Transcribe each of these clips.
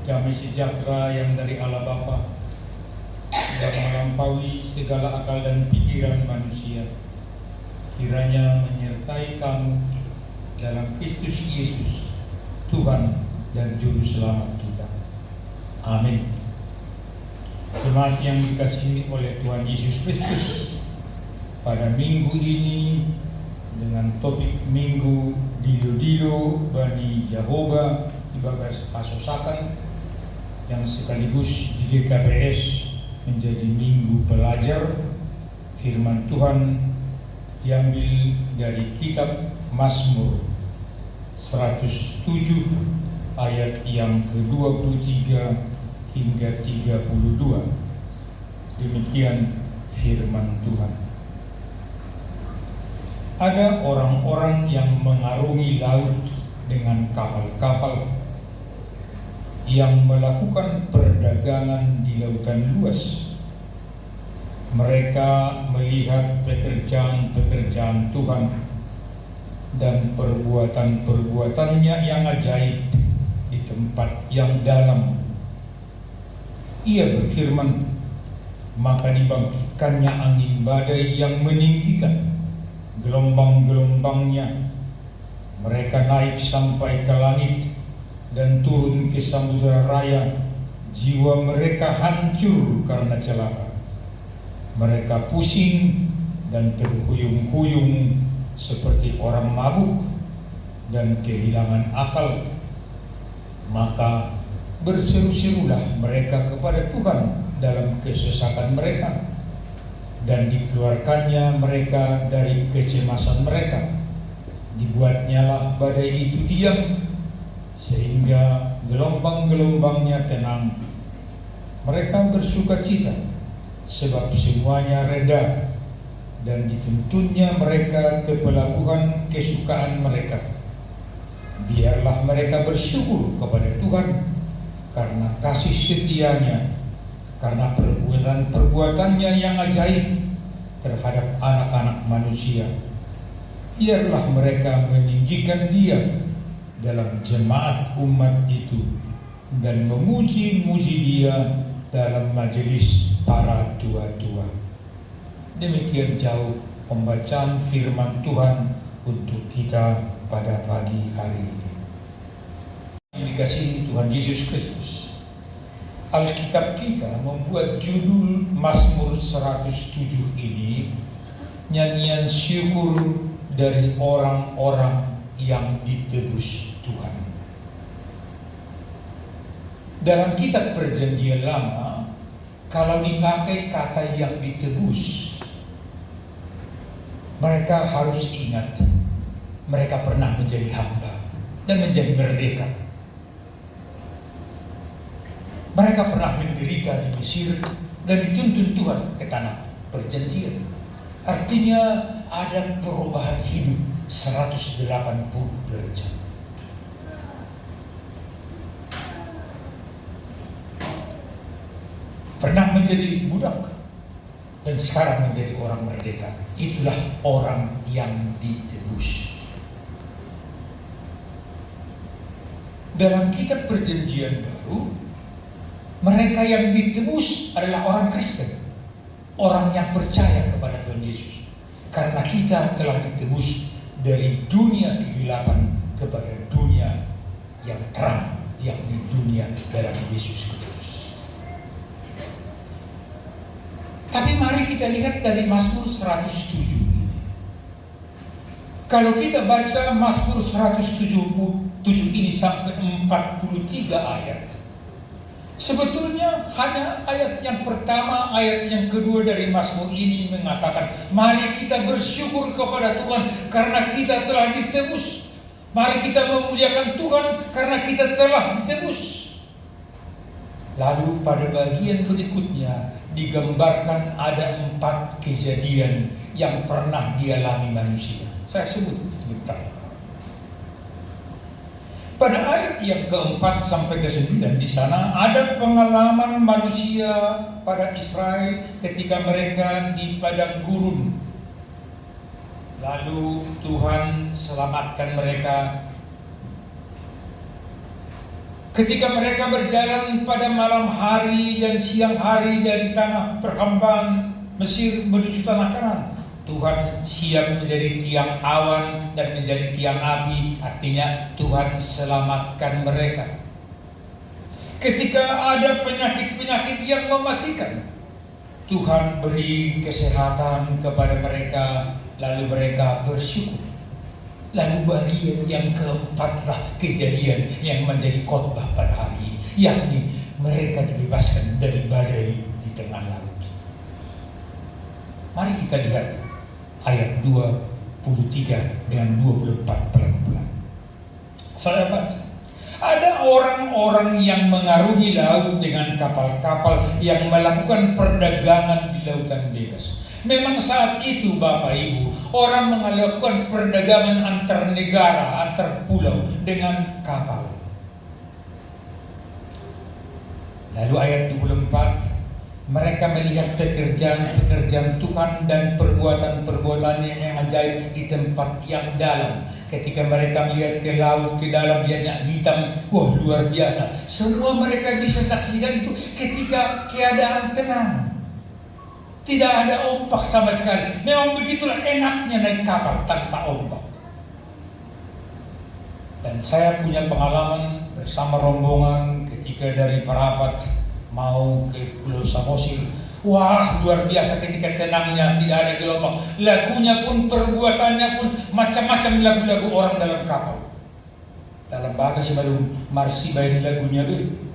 Damai sejahtera yang dari Allah Bapa yang melampaui segala akal dan pikiran manusia, kiranya menyertai kamu dalam Kristus Yesus, Tuhan dan Juru Selamat kita. Amin. Jemaat yang dikasihi oleh Tuhan Yesus Kristus, pada minggu ini dengan topik Minggu Dilo-Dilo Bani Jehovah Ibagas Asosakan, yang sekaligus di GKPS menjadi Minggu Belajar Firman Tuhan, diambil dari kitab Mazmur 107 ayat yang ke-23 hingga 32. Demikian firman Tuhan. Ada orang-orang yang mengarungi laut dengan kapal-kapal, yang melakukan perdagangan di lautan luas. Mereka melihat pekerjaan-pekerjaan Tuhan dan perbuatan-perbuatannya yang ajaib di tempat yang dalam. Ia berfirman, maka dibangkitkannya angin badai yang meninggikan gelombang-gelombangnya. Mereka naik sampai ke langit dan turun ke samudera raya. Jiwa mereka hancur karena celaka. Mereka pusing dan terhuyung-huyung seperti orang mabuk dan kehilangan akal. Maka berseru-serulah mereka kepada Tuhan dalam kesesakan mereka, dan dikeluarkannya mereka dari kecemasan mereka. Dibuatnyalah badai itu diam, sehingga gelombang-gelombangnya tenang. Mereka bersuka cita, sebab semuanya reda, dan dituntunnya mereka ke pelabuhan kesukaan mereka. Biarlah mereka bersyukur kepada Tuhan karena kasih setianya, karena perbuatan-perbuatannya yang ajaib terhadap anak-anak manusia. Biarlah mereka meninggikan Dia dalam jemaat umat itu, dan memuji-muji Dia dalam majelis para tua-tua. Demikian jauh pembacaan firman Tuhan untuk kita pada pagi hari ini. Yang dikasihi Tuhan Yesus Kristus, Alkitab kita membuat judul Mazmur 107 ini nyanyian syukur dari orang-orang yang ditebus Tuhan. Dalam kitab Perjanjian Lama, kalau dipakai kata yang ditebus, mereka harus ingat mereka pernah menjadi hamba dan menjadi merdeka. Mereka pernah menderita di Mesir dan dituntun Tuhan ke tanah perjanjian. Artinya ada perubahan hidup 180 derajat. Pernah menjadi budak dan sekarang menjadi orang merdeka. Itulah orang yang ditebus. Dalam kitab Perjanjian Baru, mereka yang ditebus adalah orang Kristen, orang yang percaya kepada Tuhan Yesus. Karena kita telah ditebus dari dunia kegelapan kepada dunia yang terang, yakni dunia dalam Yesus Kristus. Tapi mari kita lihat dari Mazmur 107 ini. Kalau kita baca Mazmur 107 ini sampai 43 ayat, sebetulnya hanya ayat yang pertama, ayat yang kedua dari Mazmur ini mengatakan, mari kita bersyukur kepada Tuhan karena kita telah ditebus. Mari kita memuliakan Tuhan karena kita telah ditebus. Lalu pada bagian berikutnya digambarkan ada 4 kejadian yang pernah dialami manusia. Saya sebut sebentar. Pada ayat yang keempat sampai ke-9 di sana ada pengalaman manusia pada Israel ketika mereka di padang gurun. Lalu Tuhan selamatkan mereka Ketika mereka berjalan pada malam hari dan siang hari dari tanah perhambaan Mesir menuju tanah Kanaan, Tuhan siap menjadi tiang awan dan menjadi tiang api, artinya Tuhan selamatkan mereka. Ketika ada penyakit-penyakit yang mematikan, Tuhan beri kesehatan kepada mereka, lalu mereka bersyukur. Lalu bagian yang keempatlah kejadian yang menjadi khotbah pada hari ini, yakni mereka dibebaskan dari badai di tengah laut. Mari kita lihat ayat 23 dengan 24 pelan-pelan. Saya baca. Ada orang-orang yang mengarungi laut dengan kapal-kapal yang melakukan perdagangan di lautan bebas. Memang saat itu Bapak Ibu, orang melakukan perdagangan antar negara, antar pulau dengan kapal. Lalu ayat 24, mereka melihat pekerjaan-pekerjaan Tuhan dan perbuatan-perbuatannya yang ajaib di tempat yang dalam. Ketika mereka melihat ke laut, ke dalam, dia hitam, wah luar biasa. Semua mereka bisa saksikan itu ketika keadaan tenang. Tidak ada ombak sama sekali. Memang begitulah enaknya naik kapal tanpa ombak. Dan saya punya pengalaman bersama rombongan ketika dari Parapat mau ke Pulau Samosir. Wah luar biasa ketika tenangnya, tidak ada gelombang. Lagunya pun, perbuatannya pun macam-macam lagu-lagu orang dalam kapal. Dalam bahasa Simalung, Marsi bayi lagunya dulu.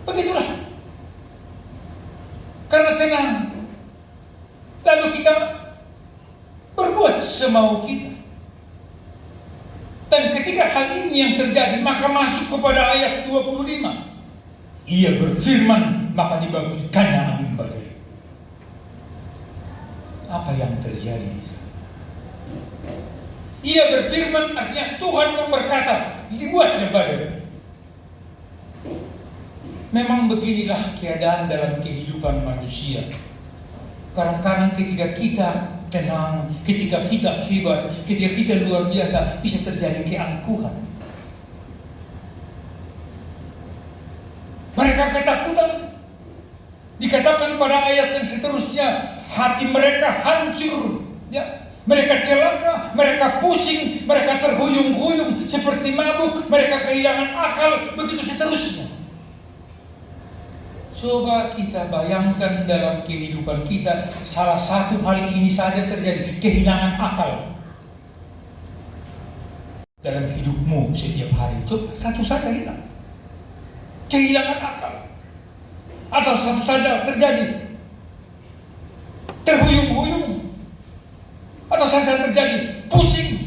Begitulah. Karena tenang. Lalu kita berbuat semau kita. Dan ketika hal ini yang terjadi, maka masuk kepada ayat 25. Ia berfirman, maka dibangkitkannya angin badai. Apa yang terjadi di sana? Ia berfirman artinya Tuhan yang berkata, dibuatnya badai. Memang beginilah keadaan dalam kehidupan manusia. Kadang-kadang ketika kita tenang, ketika kita hebat, ketika kita luar biasa, bisa terjadi keangkuhan. Mereka ketakutan. Dikatakan pada ayat yang seterusnya, hati mereka hancur. Ya, mereka celaka, mereka pusing, mereka terhuyung-huyung seperti mabuk, mereka kehilangan akal, begitu seterusnya. Coba kita bayangkan dalam kehidupan kita, salah satu hal ini saja terjadi, kehilangan akal dalam hidupmu setiap hari. Coba satu saja hilang, kehilangan akal. Atau satu saja terjadi, terhuyung-huyung. Atau satu saja terjadi, pusing.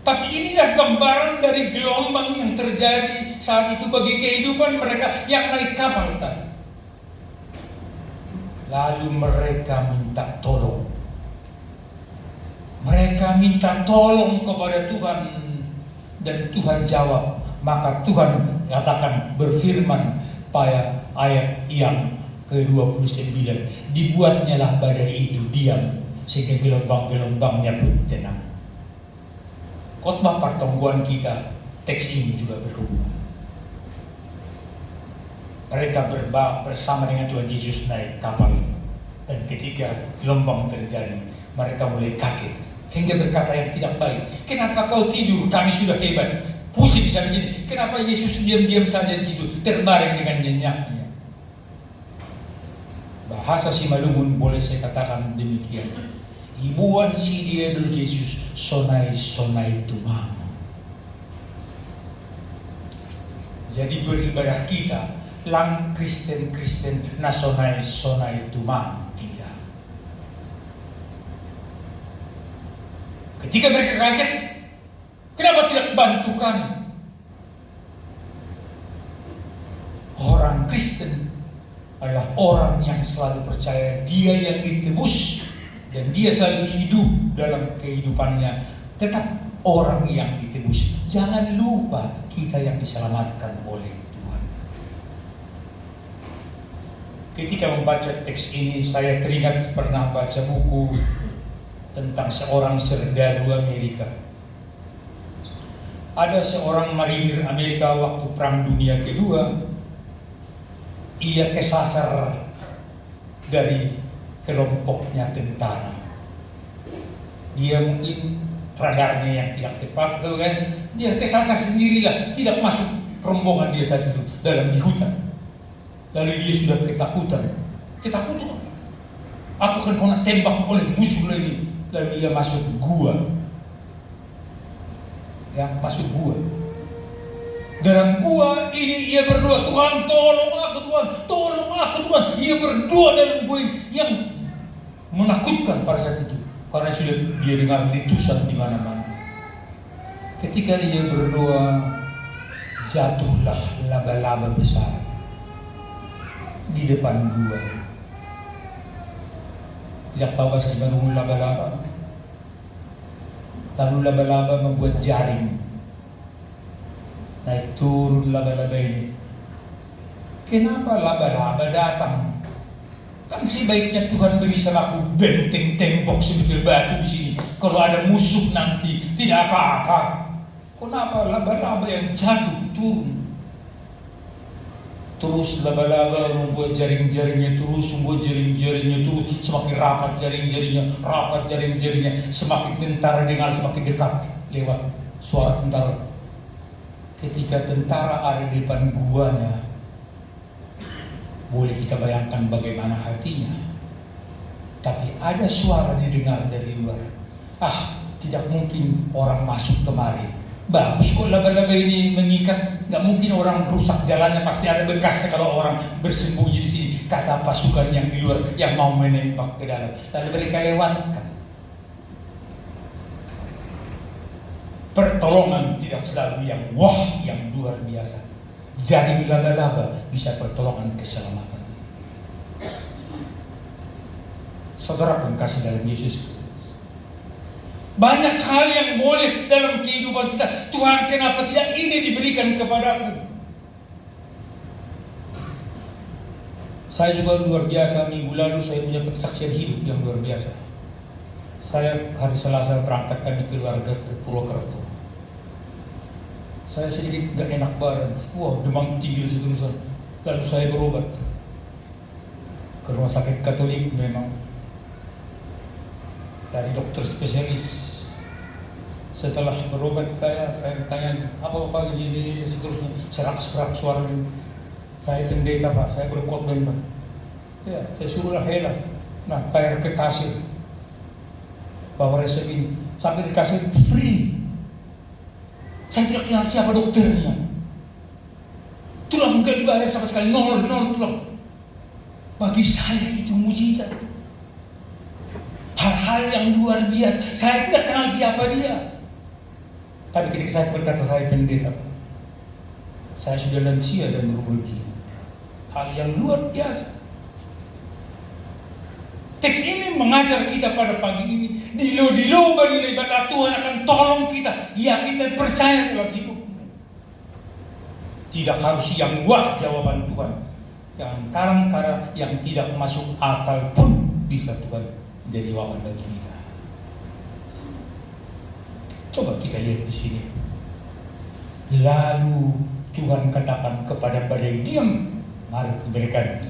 Tapi inilah gambaran dari gelombang yang terjadi saat itu bagi kehidupan mereka yang naik kapal tadi. Lalu mereka minta tolong. Mereka minta tolong kepada Tuhan. Dan Tuhan jawab. Maka Tuhan katakan berfirman pada ayat yang ke-29. Dibuatnyalah badai itu diam, sehingga gelombang-gelombangnya pun tenang. Khotbah pertemuan kita, teks ini juga berhubungan. Mereka bersama dengan Tuhan Yesus naik kapal. Dan ketika gelombang terjadi, mereka mulai kaget. Sehingga berkata yang tidak baik, kenapa kau tidur? Kami sudah hebat. Pusing di sana sini. Kenapa Yesus diam-diam saja di situ, terbaring dengan nyenyaknya? Bahasa Simalungun boleh saya katakan demikian. Ibuan si dia dulu Yesus sonai-sonai tumang. Jadi beribadah kita lang Kristen na sonai-sonai tumang tidak. Ketika mereka kaget, kenapa tidak bantu kami? Orang Kristen adalah orang yang selalu percaya dia yang ditebus. Dan dia selalu hidup dalam kehidupannya tetap orang yang ditebus. Jangan lupa kita yang diselamatkan oleh Tuhan. Ketika membaca teks ini, saya teringat pernah baca buku tentang seorang serdadu Amerika. Ada seorang marinir Amerika waktu Perang Dunia Kedua. Ia kesasar dari kelompoknya tentara. Dia mungkin radarnya yang tidak tepat atau kan, dia kesasar sendirilah, tidak masuk rombongan dia saat itu dalam di hutan. Lalu dia sudah ketakutan. Aku akan kena tembak oleh musuh ini. Lalu dia masuk gua. Ya, masuk gua. Dalam gua ini ia berdoa, Tuhan tolong aku Tuhan, tolong aku Tuhan. Ia berdoa dalam gua yang menakutkan pada saat itu. Karena sudah dia dengar letusan di mana-mana. Ketika ia berdoa, jatuhlah laba-laba besar di depan gua. Tidak tahu bahasa Bandung laba-laba. Lalu laba-laba membuat jaring. Naik turun laba-laba ini. Kenapa laba-laba datang? Kan sebaiknya Tuhan beri selaku benteng tembok sebetul batu di sini. Kalau ada musuh nanti tidak apa-apa. Kenapa laba-laba yang jatuh turun? Terus laba-laba membuat jaring-jaringnya terus, membuat jaring-jaringnya terus, semakin rapat jaring-jaringnya, semakin tentara dengar semakin dekat lewat suara tentara. Ketika tentara ada di depan guanya, boleh kita bayangkan bagaimana hatinya. Tapi ada suara didengar dari luar. Tidak mungkin orang masuk kemari. Bagus kok laba-laba ini mengikat. Nggak mungkin orang rusak jalannya, pasti ada bekasnya kalau orang bersembunyi di sini. Kata pasukan yang di luar yang mau menembak ke dalam. Lalu mereka lewatkan. Pertolongan tidak selalu yang yang luar biasa. Jaring laba-laba bisa pertolongan keselamatan. Saudara yang kasih dalam Yesus, banyak hal yang boleh dalam kehidupan kita. Tuhan, kenapa tidak ini diberikan kepadaku? Saya juga luar biasa, minggu lalu saya punya kesaksian hidup yang luar biasa. Saya hari Selasa berangkat kami keluarga ke Purwokerto. Saya sedikit gak enak badan, demam tinggi seterusnya. Lalu saya berobat ke rumah sakit Katolik memang, dari dokter spesialis. Setelah berobat saya tanya apa ini seterusnya, serak-serak suara. Saya pendeta Pak, saya berkhotbah Pak. Ya, saya suruhlah helah. Nah, bayar ke kasir, bawa resep ini, sampai di kasir free. Saya tidak kenal siapa dokternya. Tulang enggak dibayar sama sekali, nol tulang. Bagi saya itu mujizat. Hal-hal yang luar biasa. Saya tidak kenal siapa dia. Tapi ketika saya berkata saya pendeta, saya sudah lansia dan berugi. Hal yang luar biasa. Teks ini mengajar kita pada pagi ini. Dilo bagi ibadah Tuhan akan tolong kita. Yakin dan percaya dalam hidup. Tidak harus yang jawaban Tuhan. Yang kadang-kadang yang tidak masuk akal pun bisa Tuhan jadi jawaban bagi kita. Coba kita lihat di sini. Lalu Tuhan katakan kepada badai, diam. Mari berikan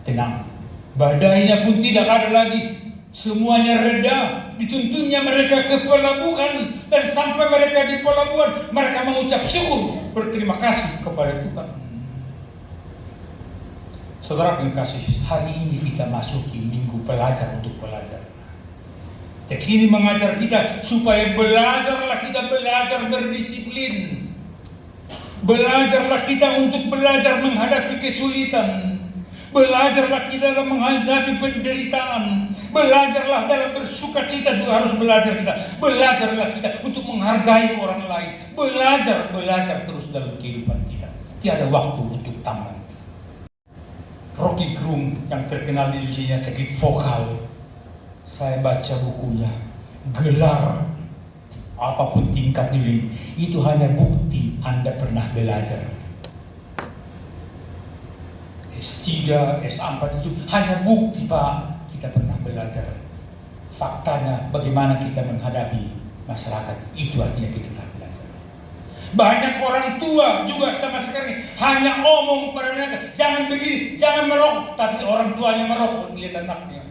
tenang. Badainya pun tidak ada lagi. Semuanya reda. Dituntunnya mereka ke pelabuhan. Dan sampai mereka di pelabuhan, mereka mengucap syukur, berterima kasih kepada Tuhan. Saudara yang kasih, hari ini kita masuki minggu pelajar untuk pelajar. Teks ini mengajar kita supaya belajar berdisiplin. Belajarlah kita untuk belajar menghadapi kesulitan. Belajarlah kita dalam menghadapi penderitaan. Belajarlah dalam bersuka cita juga harus belajar kita. Belajarlah kita untuk menghargai orang lain. Belajar terus dalam kehidupan kita. Tiada waktu untuk tamat. Rocky Krum yang terkenal di Indonesia sakit vokal. Saya baca bukunya. Gelar apapun tingkat diri, itu hanya bukti Anda pernah belajar. S3, S4 itu hanya bukti Pak, kita pernah belajar. faktanya bagaimana kita menghadapi masyarakat. Itu artinya kita telah belajar. Banyak orang tua juga sama sekali hanya omong pada mereka, jangan begini, jangan merokok, tapi orang tuanya merokok lihat anaknya.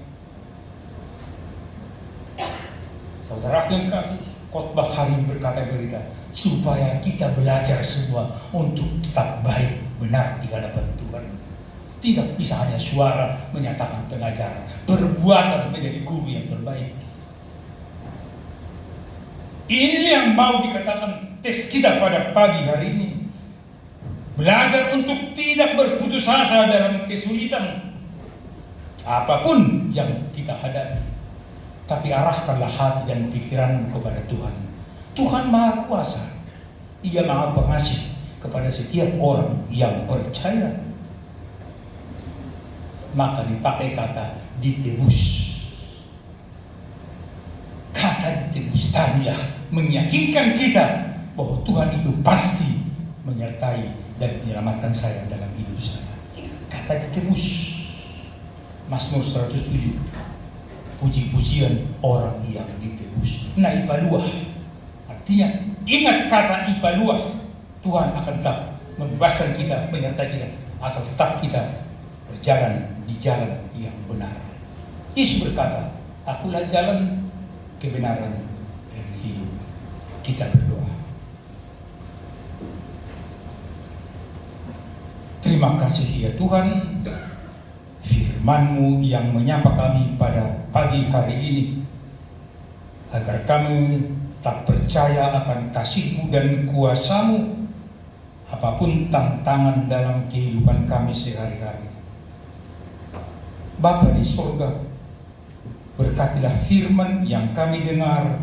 Saudara yang kasih, khotbah hari ini berkata berita supaya kita belajar semua untuk tetap baik benar di hadapan Tuhan. Tidak bisa hanya suara menyatakan pengajaran, perbuatan menjadi guru yang terbaik. Ini yang mau dikatakan teks kita pada pagi hari ini. Belajar untuk tidak berputus asa dalam kesulitan apapun yang kita hadapi. Tapi arahkanlah hati dan pikiranmu kepada Tuhan. Tuhan Maha Kuasa. Ia Maha Pengasih kepada setiap orang yang percaya. Maka dipakai kata ditebus. Kata ditebus tadilah meyakinkan kita bahwa Tuhan itu pasti menyertai dan menyelamatkan saya dalam hidup saya. Kata ditebus. Mazmur 107. Puji-pujian orang yang ditebus. Nah, ibaluah. Artinya, ingat kata ibaluah. Tuhan akan tetap membebaskan kita, menyertai kita. Asal tetap kita berjalan di jalan yang benar. Yesus berkata, akulah jalan, kebenaran, dan hidup. Kita berdoa. Terima kasih ya Tuhan, firman-Mu yang menyapa kami pada pagi hari ini, agar kami tetap percaya akan kasih-Mu dan kuasa-Mu apapun tantangan dalam kehidupan kami sehari-hari. Bapa di sorga, berkatilah firman yang kami dengar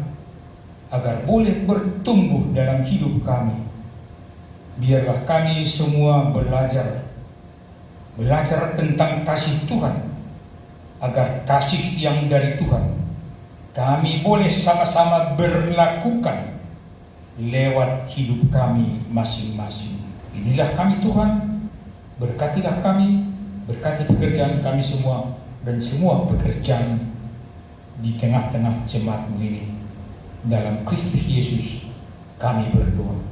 agar boleh bertumbuh dalam hidup kami. Biarlah kami semua belajar tentang kasih Tuhan, agar kasih yang dari Tuhan kami boleh sama-sama berlakukan lewat hidup kami masing-masing. Inilah kami Tuhan, berkatilah kami, berkati pekerjaan kami semua, dan semua pekerjaan di tengah-tengah jemaat-Mu ini. Dalam Kristus Yesus kami berdoa.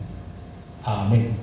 Amin.